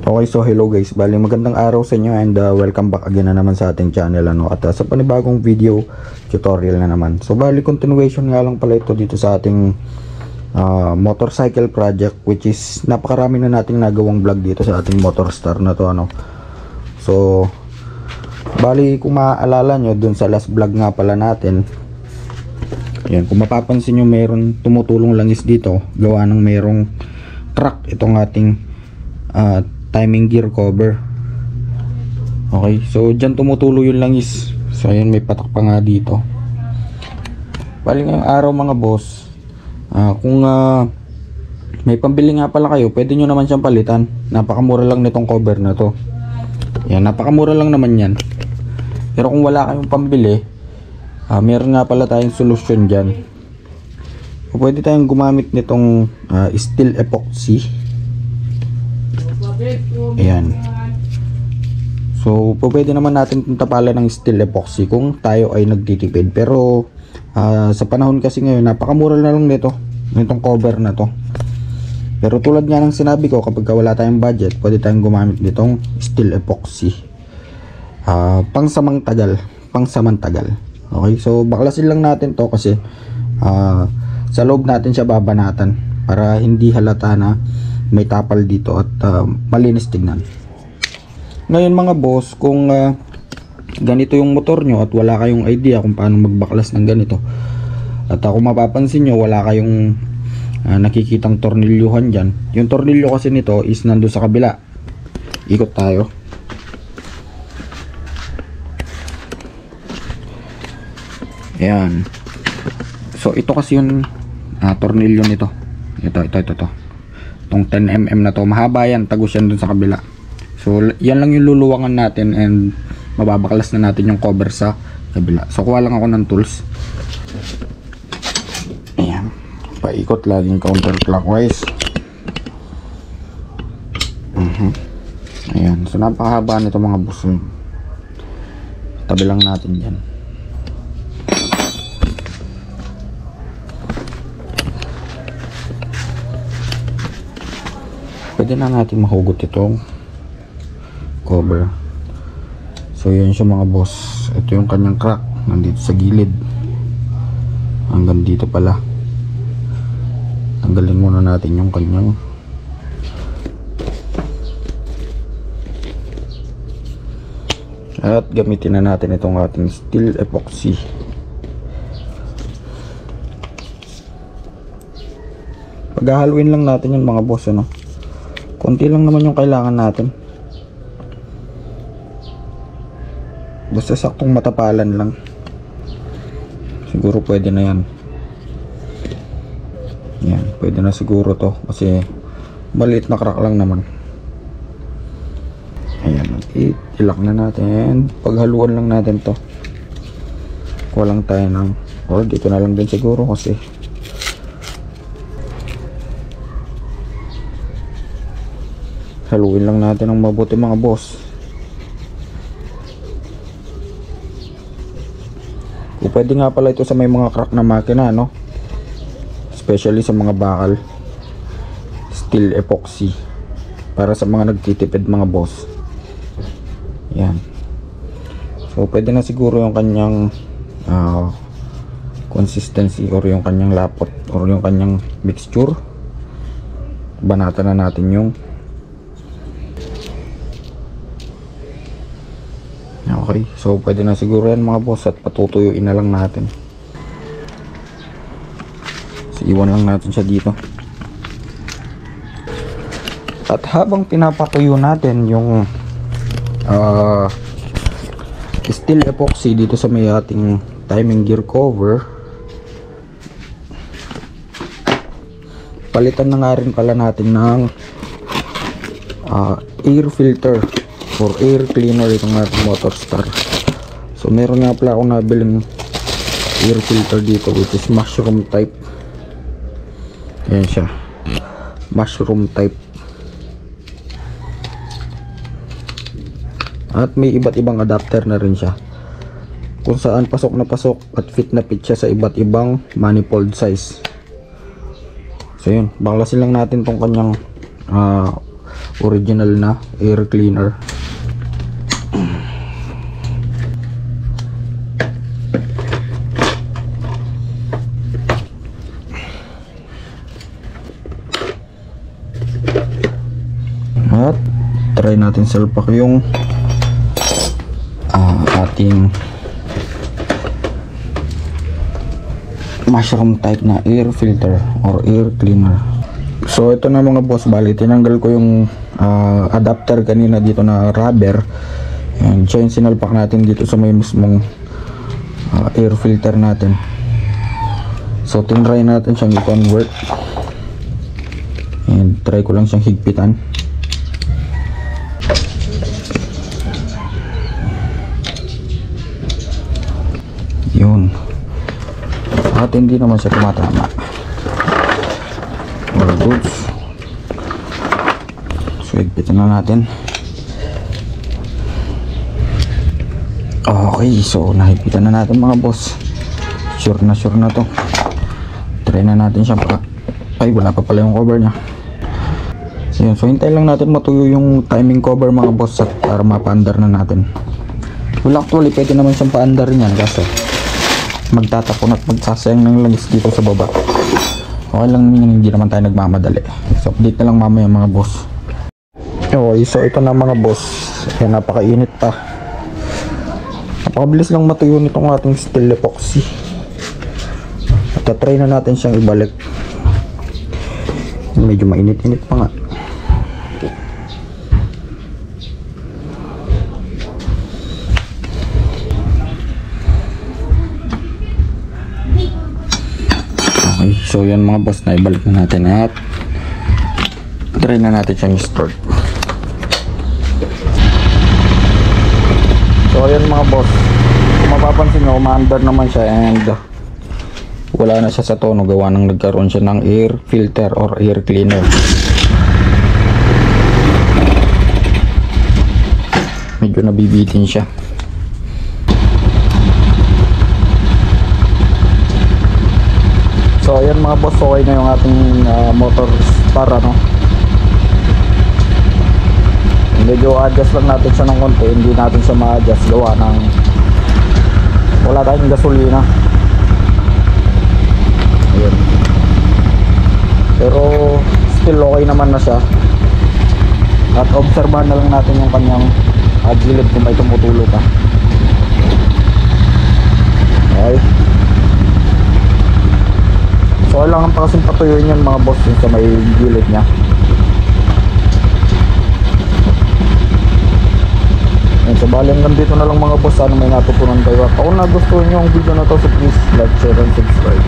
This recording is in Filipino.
Okay, so hello guys, bali magandang araw sa inyo and welcome back again na naman sa ating channel at sa panibagong video tutorial na naman. So bali continuation nga lang pala ito dito sa ating motorcycle project, which is napakarami na nating nagawang vlog dito sa ating Motorstar na to So bali kung maaalala nyo dun sa last vlog nga pala natin, yan, kung mapapansin nyo meron tumutulong langis dito gawa ng merong crack itong ating timing gear cover. Okay, so dyan tumutulo yung langis. So ayan, may patak pa nga dito. Bali ngayong araw mga boss, kung may pambili nga pala kayo, pwede nyo naman siyang palitan. Napakamura lang nitong cover na to. Yan, napakamura lang naman yan. Pero kung wala kayong pambili, meron nga pala tayong solusyon dyan. Pwede tayong gumamit nitong steel epoxy. Ayan. So pwede naman natin tapalan ng steel epoxy kung tayo ay nagtitipid. Pero sa panahon kasi ngayon, napakamura na lang nitong cover na to. Pero tulad nga ng sinabi ko, kapag wala tayong budget, pwede tayong gumamit nitong steel epoxy. Pangsamantagal. Okay, so baklasin lang natin to kasi sa loob natin siya babanatan para hindi halata na may tapal dito at malinis tignan. Ngayon mga boss, kung ganito yung motor nyo at wala kayong idea kung paano magbaklas ng ganito, at kung mapapansin nyo wala kayong nakikitang tornilyuhan dyan, yung tornilyo kasi nito is nandun sa kabila. Ikot tayo. Ayan. So ito kasi yung tornilyo nito. Ito. Itong 10mm na to, mahaba yan, tagos yan dun sa kabila. So yan lang yung luluwangan natin and mababaklas na natin yung cover sa kabila. So kuha lang ako ng tools. Ayan, paikot laging counterclockwise. Ayan, so napakahaba nito mga boss. Tabi lang natin yan. Pwede na natin mahugot itong cover. So yun siya mga boss. Ito yung kanyang crack, nandito sa gilid hanggang dito pala. Tanggalin muna natin yung kanyang at gamitin na natin itong ating steel epoxy. Paghahaluin lang natin yung mga boss, konti lang naman yung kailangan natin. Basta saktong matapalan lang. Siguro pwede na yan. Yan, pwede na siguro to. Kasi maliit na crack lang naman. Ayan, ilak na natin. Paghaluan lang natin to. Kuha lang tayo ng, or dito na lang din siguro kasi haluin lang natin ng mabuti mga boss. Kung pwede nga pala ito sa may mga crack na makina, especially sa mga bakal, steel epoxy para sa mga nagtitipid mga boss. Yan. So pwede na siguro yung kanyang consistency or yung kanyang lapot or yung kanyang mixture. Banatan na natin yung okay, so pwede na siguro yan mga boss at patutuyuin na lang natin. So iwan lang natin siya dito. At habang pinapatuyo natin yung steel epoxy dito sa may ating timing gear cover, palitan na nga rin pala natin ng air filter or air cleaner itong ating Motorstar. So meron nga pala akong nabiling air filter dito which is mushroom type. Ayan siya, mushroom type. At may iba't ibang adapter na rin siya kung saan pasok na pasok at fit na fit siya sa iba't ibang manifold size. So yun, baklasin lang natin tong kanyang original na air cleaner. At try natin salpak yung ating mushroom type na air filter or air cleaner. So ito na mga boss, bali tinanggal ko yung adapter kanina dito na rubber, and siya yung sinalpak natin dito sa may mismong air filter natin. So tinry natin siyang i-convert, and try ko lang siyang higpitan. Yun, at hindi naman siya tumatama. All goods. So higpitan na natin. Okay, so nahigpitan na natin mga boss. Sure na to. Try na natin siya pa. Ay, wala pa pala yung cover nya. Yun, so hintay lang natin matuyo yung timing cover mga boss at para mapaandar na natin. Well, actually pwede naman siyang paandar yan, kaso magtatapon at magsasayang ng langis dito sa baba. Okay lang naman, hindi naman tayo nagmamadali. So update na lang mamaya mga boss. Okay, so ito na mga boss. Kaya napakainit pa. Napakabilis lang matuyo nitong ating steel epoxy. At try na natin siyang ibalik. Medyo mainit-init pa nga. So yan mga boss, na ibalik na natin at try na natin siyang start. So yan mga boss, kung mapapansin nyo, umaandar naman siya and wala na siya sa tono, gawa nang nagkaroon siya ng air filter or air cleaner. Medyo nabibitin siya. So ayan mga boss, okay na yung ating motor star, ano. Medyo adjust lang natin siya ng konti, hindi natin siya ma-adjust gawa ng wala tayong gasolina. Ayan. Pero still okay naman na siya. At obserbahan na lang natin yung kanyang gilid kung may tumutulo pa. Okay. So kailangan pa kasing patuyuin yan mga boss yung sa may gilid nya. Yan, so bali hanggang dito na lang mga boss. Sana may natutunan kayo. At kung nagustuhan nyo ang video na to, so please like, share, and subscribe.